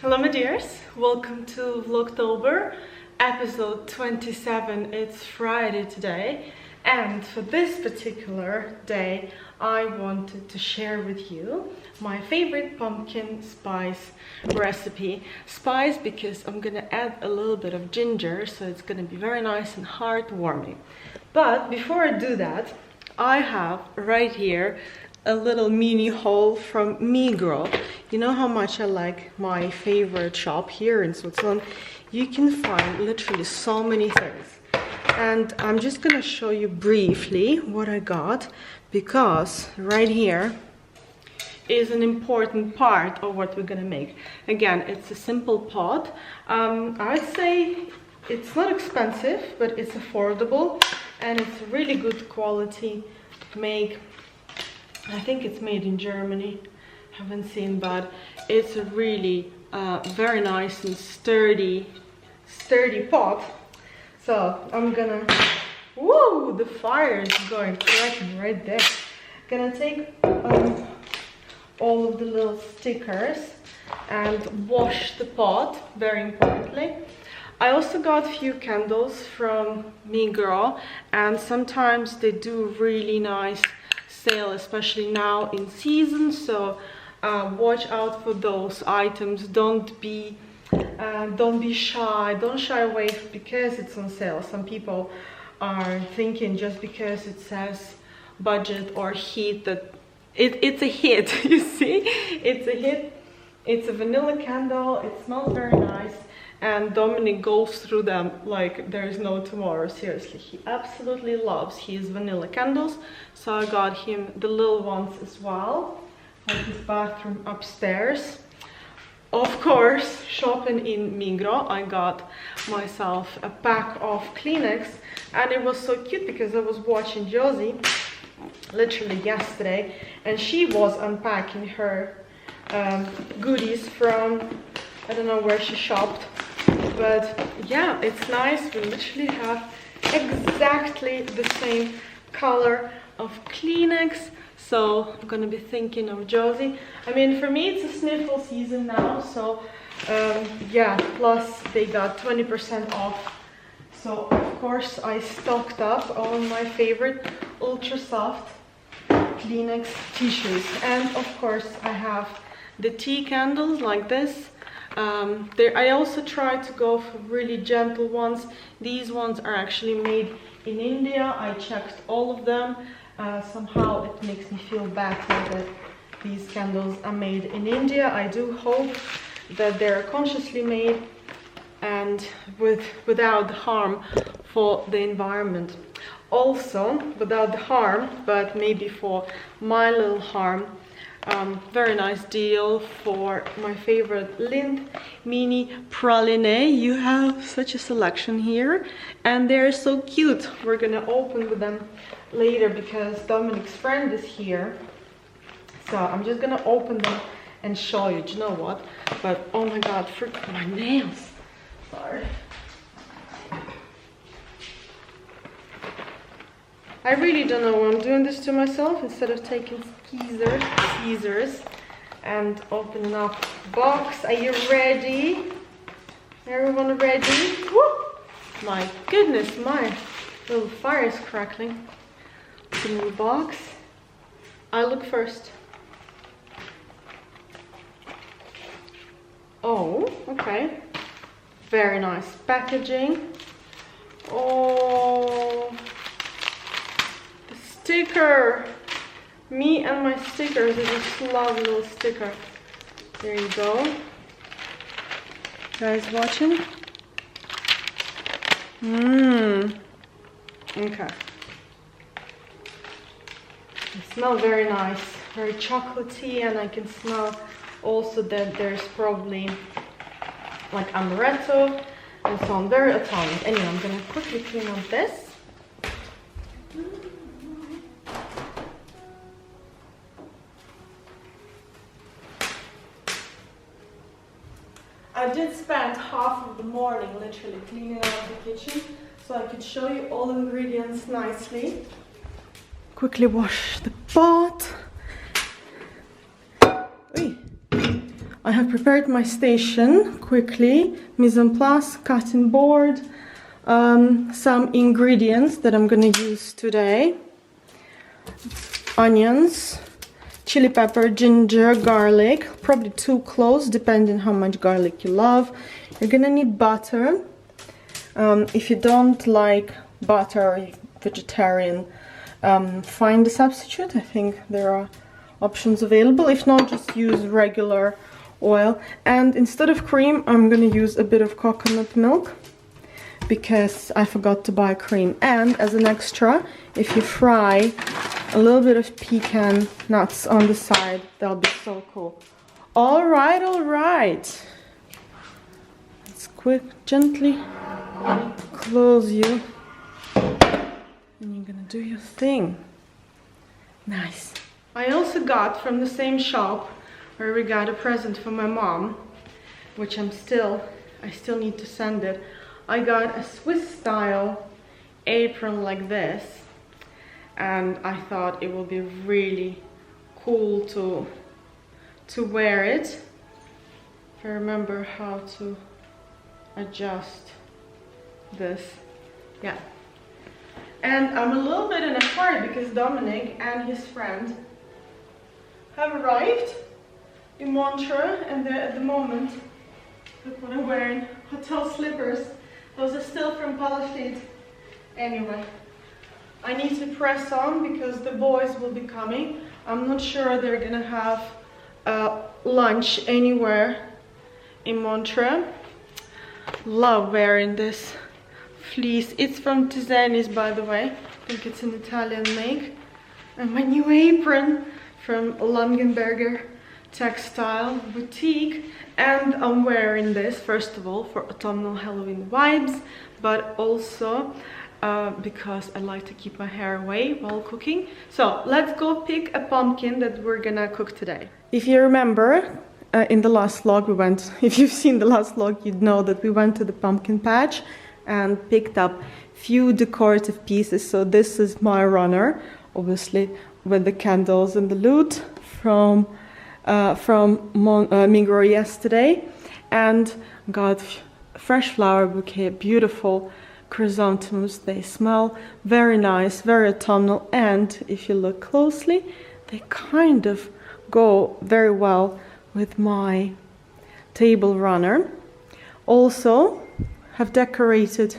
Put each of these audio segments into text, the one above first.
Hello my dears, welcome to Vlogtober, episode 27. It's Friday today, and for this particular day I wanted to share with you my favorite pumpkin spice recipe. Spice because I'm gonna add a little bit of ginger, so it's gonna be very nice and heartwarming. But before I do that, I have right here a little mini haul from Migros. You know how much I like my favorite shop here in Switzerland. You can find literally so many things, and I'm just gonna show you briefly what I got, because right here is an important part of what we're gonna make. Again, it's a simple pot. I'd say it's not expensive, but it's affordable and it's really good quality make. I think it's made in Germany, haven't seen, but it's a really very nice and sturdy pot. So I'm gonna, whoa, the fire is going cracking right there. Gonna take all of the little stickers and wash the pot, very importantly. I also got a few candles from Migros, and sometimes they do really nice sale, especially now in season, so watch out for those items. Don't be shy, don't shy away because it's on sale. Some people are thinking just because it says budget or heat that it's a hit. You see, it's a hit. It's a vanilla candle, it smells very nice, and Dominic goes through them like there is no tomorrow. Seriously, he absolutely loves his vanilla candles, so I got him the little ones as well for his bathroom upstairs. Of course, shopping in Migros, I got myself a pack of Kleenex, and it was so cute because I was watching Josie literally yesterday, and she was unpacking her goodies from, I don't know where she shopped, but yeah, it's nice. We literally have exactly the same color of Kleenex, so I'm gonna be thinking of Josie. I mean, for me it's a sniffle season now, so yeah, plus they got 20% off, so of course I stocked up on my favorite ultra soft Kleenex tissues. And of course I have the tea candles like this. I also try to go for really gentle ones. These ones are actually made in India. I checked all of them. Somehow it makes me feel better that these candles are made in India. I do hope that they're consciously made and without harm for the environment. Also, without the harm, but maybe for my little harm, very nice deal for my favorite Lindt mini praline. You have such a selection here, and they're so cute. We're gonna open with them later because Dominic's friend is here, so I'm just gonna open them and show you. Do you know what? But oh my god, frick, my nails. Sorry. I really don't know why I'm doing this to myself, instead of taking scissors and opening up the box. Are you ready? Everyone ready? Woo! My goodness, my little fire is crackling. Open the box. I look first. Oh, okay. Very nice packaging. Oh, sticker. Me and my stickers. I just love a little sticker. There you go. Guys watching? Okay. They smell very nice, very chocolatey, and I can smell also that there's probably like amaretto and so on. Very Italian. Anyway, I'm gonna quickly clean up this. I did spend half of the morning literally cleaning out the kitchen so I could show you all the ingredients nicely. Quickly wash the pot. I have prepared my station quickly. Mise en place, cutting board, some ingredients that I'm gonna use today. Onions, chili pepper, ginger, garlic, probably 2 cloves depending how much garlic you love. You're gonna need butter. If you don't like butter or you're vegetarian, find a substitute. I think there are options available. If not, just use regular oil. And instead of cream, I'm gonna use a bit of coconut milk because I forgot to buy cream. And as an extra, if you fry a little bit of pecan nuts on the side, that'll be so cool. All right. Let's gently close you, and you're gonna do your thing. Nice. I also got from the same shop where we got a present for my mom, which I still need to send it. I got a Swiss style apron like this, and I thought it would be really cool to wear it. If I remember how to adjust this. Yeah. And I'm a little bit in a hurry because Dominic and his friend have arrived in Montreux, and they're at the moment, look what I'm wearing, hotel slippers. Those are still from Palafit. Anyway, I need to press on because the boys will be coming. I'm not sure they're gonna have lunch anywhere in Montreux. Love wearing this fleece. It's from Tizenis, by the way. I think it's an Italian make. And my new apron from Langenberger Textile Boutique. And I'm wearing this, first of all, for autumnal Halloween vibes, but also because I like to keep my hair away while cooking. So let's go pick a pumpkin that we're gonna cook today. If you remember, in the last vlog if you've seen the last vlog, you'd know that we went to the pumpkin patch and picked up few decorative pieces. So this is my runner, obviously with the candles and the loot from Migros yesterday, and got fresh flower bouquet, beautiful chrysanthemums. They smell very nice, very autumnal, and if you look closely, they kind of go very well with my table runner. Also have decorated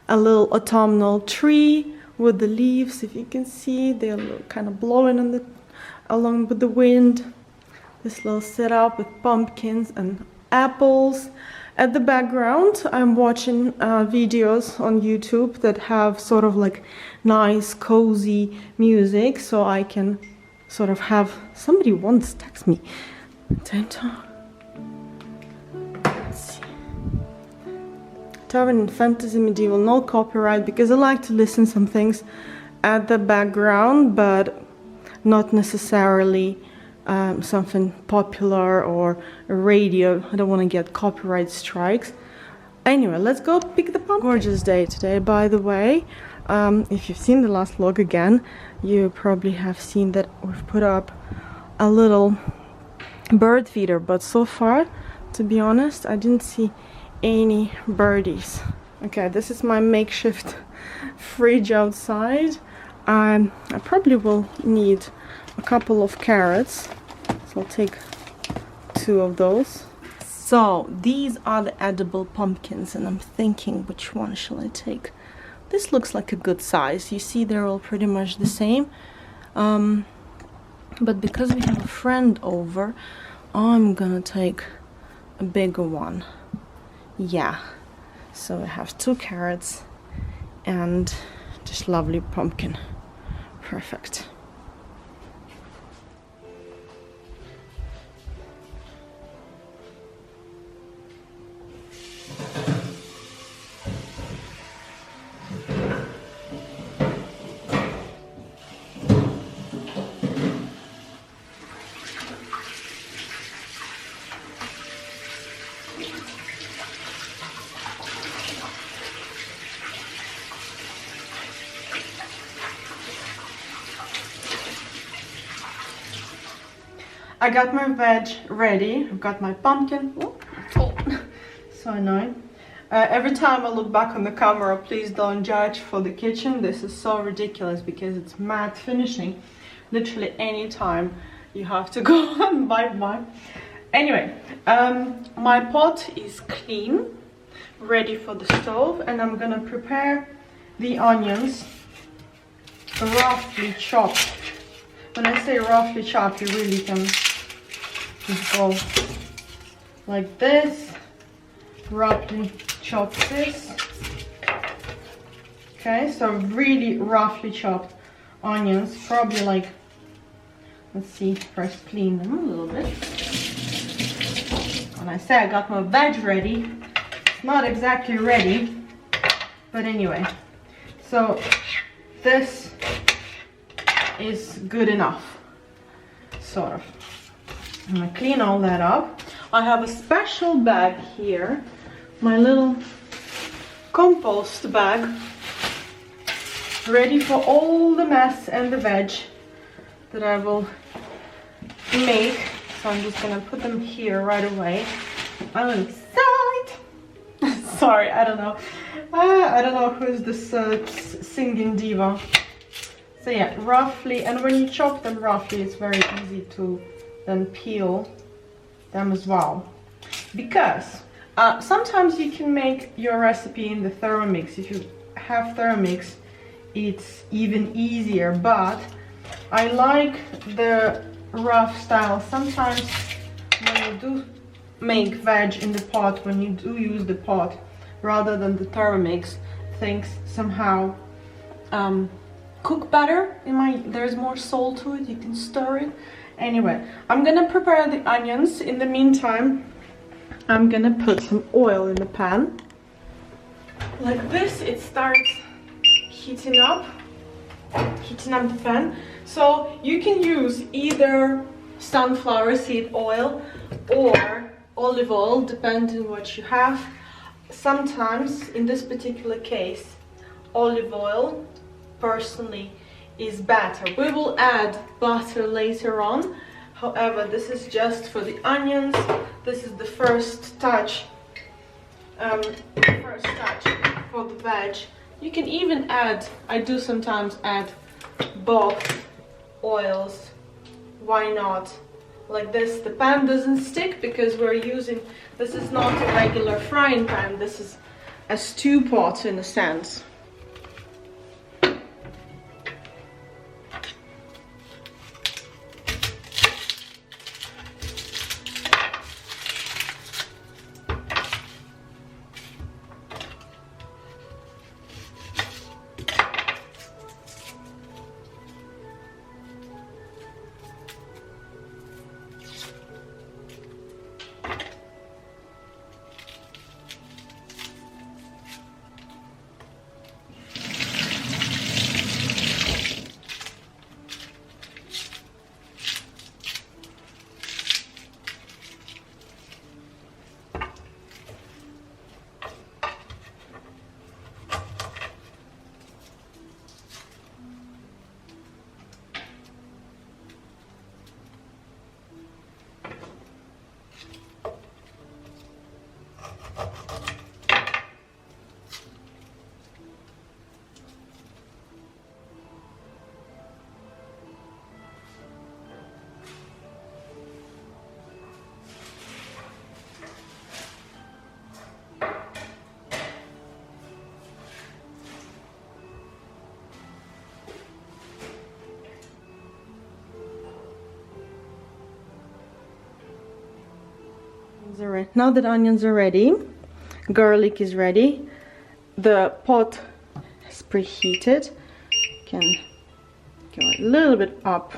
a little autumnal tree with the leaves. If you can see, they're kind of blowing along with the wind. This little setup with pumpkins and apples. At the background, I'm watching videos on YouTube that have sort of like nice, cozy music, so I can sort of have somebody once text me. Let's see. Tavern and fantasy medieval, no copyright, because I like to listen some things at the background, but not necessarily something popular or a radio. I don't want to get copyright strikes. Anyway, let's go pick the pumpkin. Gorgeous day today, by the way. If you've seen the last vlog again, you probably have seen that we've put up a little bird feeder, but so far, to be honest, I didn't see any birdies. Okay, this is my makeshift fridge outside. I probably will need a couple of carrots, so I'll take 2 of those. So these are the edible pumpkins, and I'm thinking, which one shall I take? This looks like a good size. You see, they're all pretty much the same. But because we have a friend over, I'm gonna take a bigger one. Yeah. So I have 2 carrots and this lovely pumpkin. Perfect. I got my veg ready. I've got my pumpkin. Oh, so annoying. Every time I look back on the camera, please don't judge for the kitchen. This is so ridiculous because it's matte finishing. Literally any time you have to go and buy mine. Anyway, my pot is clean, ready for the stove, and I'm gonna prepare the onions roughly chopped. When I say roughly chopped, you really can just go like this, roughly chop this. Okay, so really roughly chopped onions, probably like, let's see, first clean them a little bit. When I say I got my veg ready, it's not exactly ready, but anyway, so this is good enough, sort of. I'm gonna clean all that up. I have a special bag here, my little compost bag, ready for all the mess and the veg that I will make. So I'm just gonna put them here right away. I'm excited. Sorry, I don't know who's this singing diva. So yeah, roughly, and when you chop them roughly, it's very easy to then peel them as well. Because sometimes you can make your recipe in the Thermomix. If you have Thermomix, it's even easier, but I like the rough style. Sometimes when you do make veg in the pot, when you do use the pot rather than the Thermomix, things somehow cook better. There's more salt to it, you can stir it. Anyway, I'm gonna prepare the onions. In the meantime, I'm gonna put some oil in the pan. Like this, it starts heating up the pan. So you can use either sunflower seed oil or olive oil, depending on what you have. Sometimes, in this particular case, olive oil personally is better. We will add butter later on. However, this is just for the onions. This is the first touch for the veg. You can even add, I do sometimes add both oils. Why not? Like this, the pan doesn't stick because this is not a regular frying pan. This is a stew pot in a sense. Now that onions are ready, garlic is ready, the pot is preheated. You can go a little bit up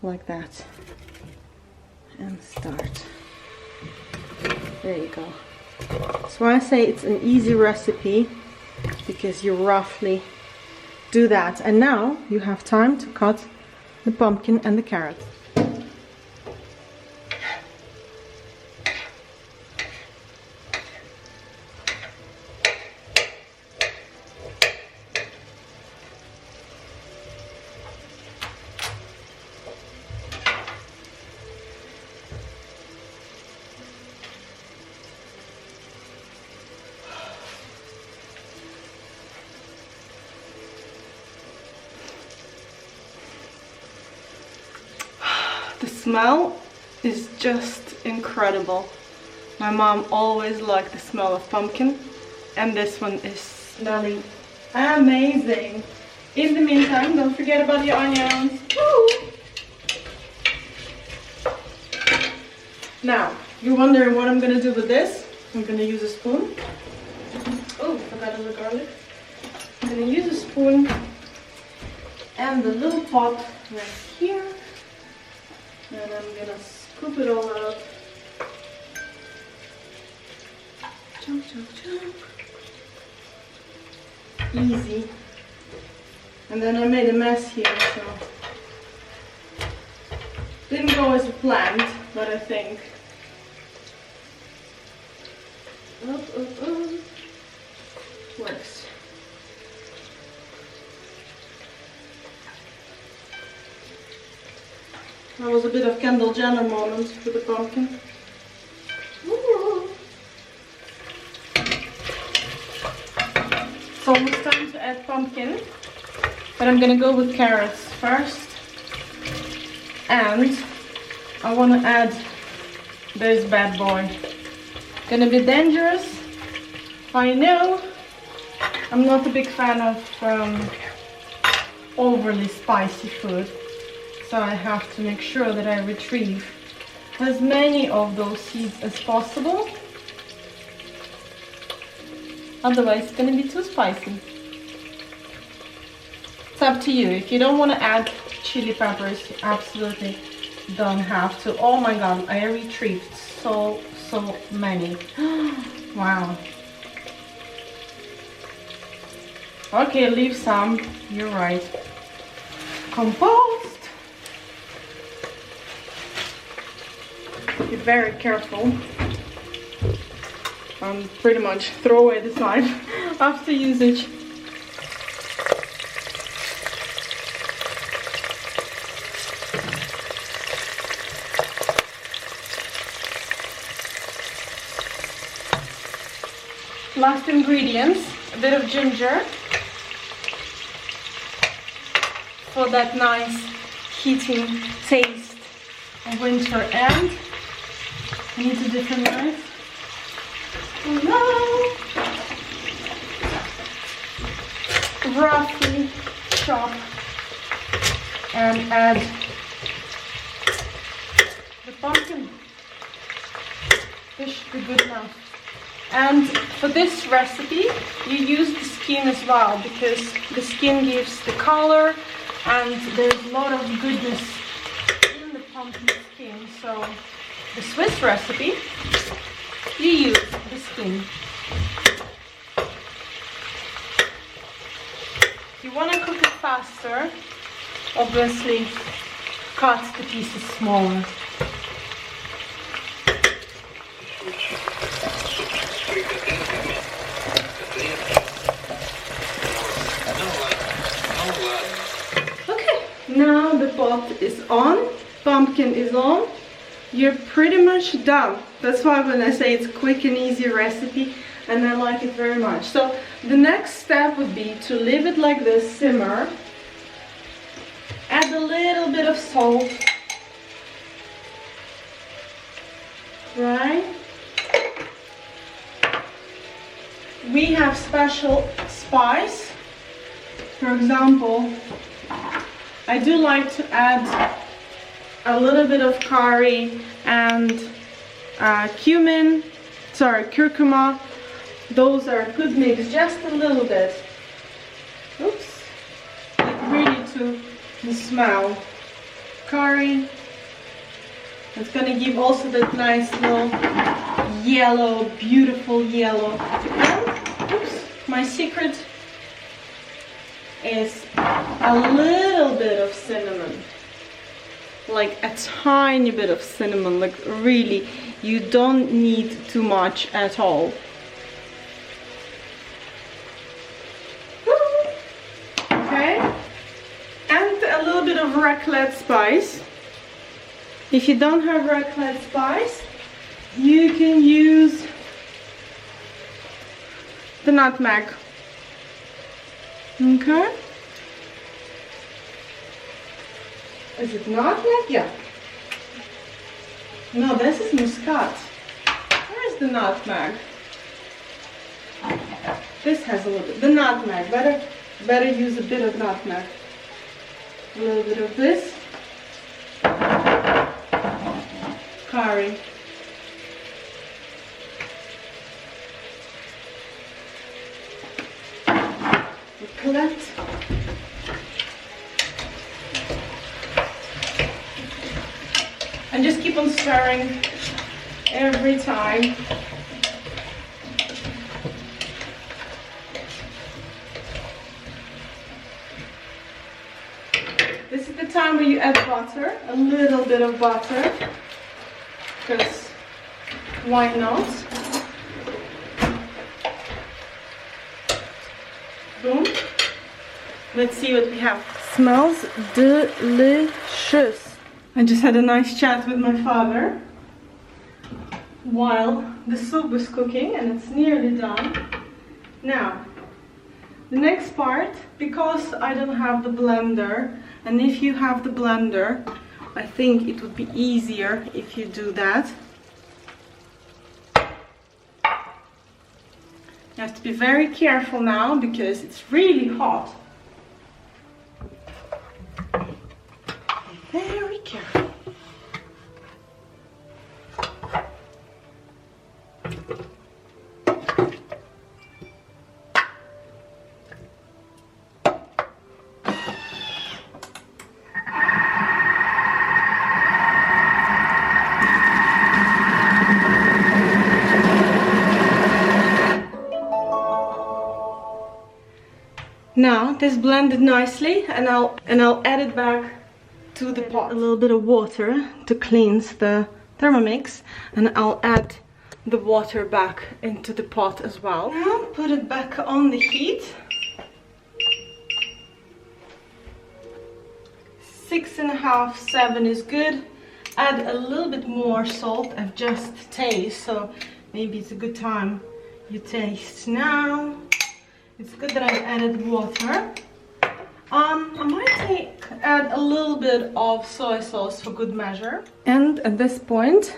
like that and start. There you go. That's why I say it's an easy recipe, because you roughly do that. And now you have time to cut the pumpkin and the carrot. smell is just incredible. My mom always liked the smell of pumpkin, and this one is smelling amazing. In the meantime, don't forget about the onions. Woo! Now, you're wondering what I'm gonna do with this. I'm gonna use a spoon. Oh, forgot the garlic. I'm gonna use a spoon and the little pot right here. And I'm gonna scoop it all out. Chunk, chunk, chunk. Easy. And then I made a mess here, so didn't go as planned, but I think works. That was a bit of Kendall Jenner moment with the pumpkin. Ooh. It's almost time to add pumpkin, but I'm gonna go with carrots first. And I want to add this bad boy. Gonna be dangerous, I know. I'm not a big fan of overly spicy food, so I have to make sure that I retrieve as many of those seeds as possible. Otherwise it's gonna be too spicy. It's up to you. If you don't want to add chili peppers, you absolutely don't have to. Oh my god, I retrieved so many. Wow. Okay, leave some. You're right. Compost. Be very careful. Pretty much throw away the side after usage. Last ingredients, a bit of ginger for that nice heating taste of winter, and I need a different knife. Oh no! Roughly chop and add the pumpkin. This should be good enough. And for this recipe, you use the skin as well, because the skin gives the color and there's a lot of goodness in the pumpkin skin. So the Swiss recipe, you use the skin. If you want to cook it faster, obviously cut the pieces smaller. Now the pot is on, pumpkin is on, you're pretty much done. That's why when I say it's a quick and easy recipe, and I like it very much. So the next step would be to leave it like this, simmer, add a little bit of salt, right? We have special spice. For example, I do like to add a little bit of curry and curcuma. Those are a good mix, just a little bit. Oops. Like really to smell. Curry. It's gonna give also that nice little yellow, beautiful yellow. And, oops, my secret is a little bit of cinnamon, like a tiny bit of cinnamon, like really, you don't need too much at all. Okay, and a little bit of raclette spice. If you don't have raclette spice, you can use the nutmeg. Okay. Is it nutmeg? Yeah. No, this is muscat. Where's the nutmeg? This has a little bit. The nutmeg. Better use a bit of nutmeg. A little bit of this. Curry. Collect. And just keep on stirring every time. This is the time where you add butter, a little bit of butter, because why not? Boom. Let's see what we have. Smells delicious. I just had a nice chat with my father while the soup was cooking, and it's nearly done. Now, the next part, because I don't have the blender, and if you have the blender, I think it would be easier if you do that. You have to be very careful now because it's really hot. Very careful. Now this blended nicely, and I'll add it back to the pot. A little bit of water to cleanse the Thermomix, and I'll add the water back into the pot as well. Now put it back on the heat. 6.5, 7 is good. Add a little bit more salt. I've just tasted, so maybe it's a good time you taste now. It's good that I added water. I might add a little bit of soy sauce for good measure. And at this point,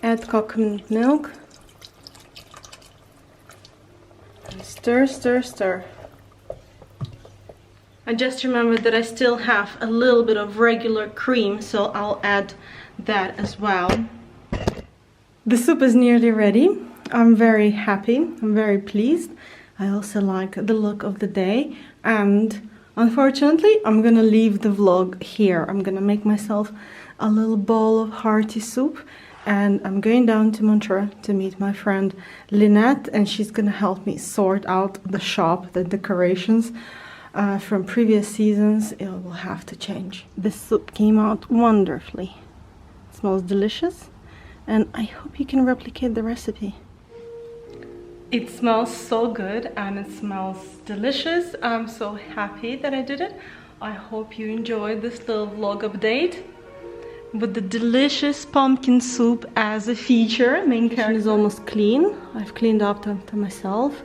add coconut milk. And stir, stir, stir. I just remembered that I still have a little bit of regular cream, so I'll add that as well. The soup is nearly ready. I'm very happy. I'm very pleased. I also like the look of the day, and unfortunately I'm gonna leave the vlog here. I'm gonna make myself a little bowl of hearty soup, and I'm going down to Montreux to meet my friend Lynette, and she's gonna help me sort out the shop, the decorations from previous seasons. It will have to change. This soup came out wonderfully. It smells delicious, and I hope you can replicate the recipe. It smells so good and it smells delicious. I'm so happy that I did it. I hope you enjoyed this little vlog update with the delicious pumpkin soup as a feature. Main character is almost clean. I've cleaned up to myself.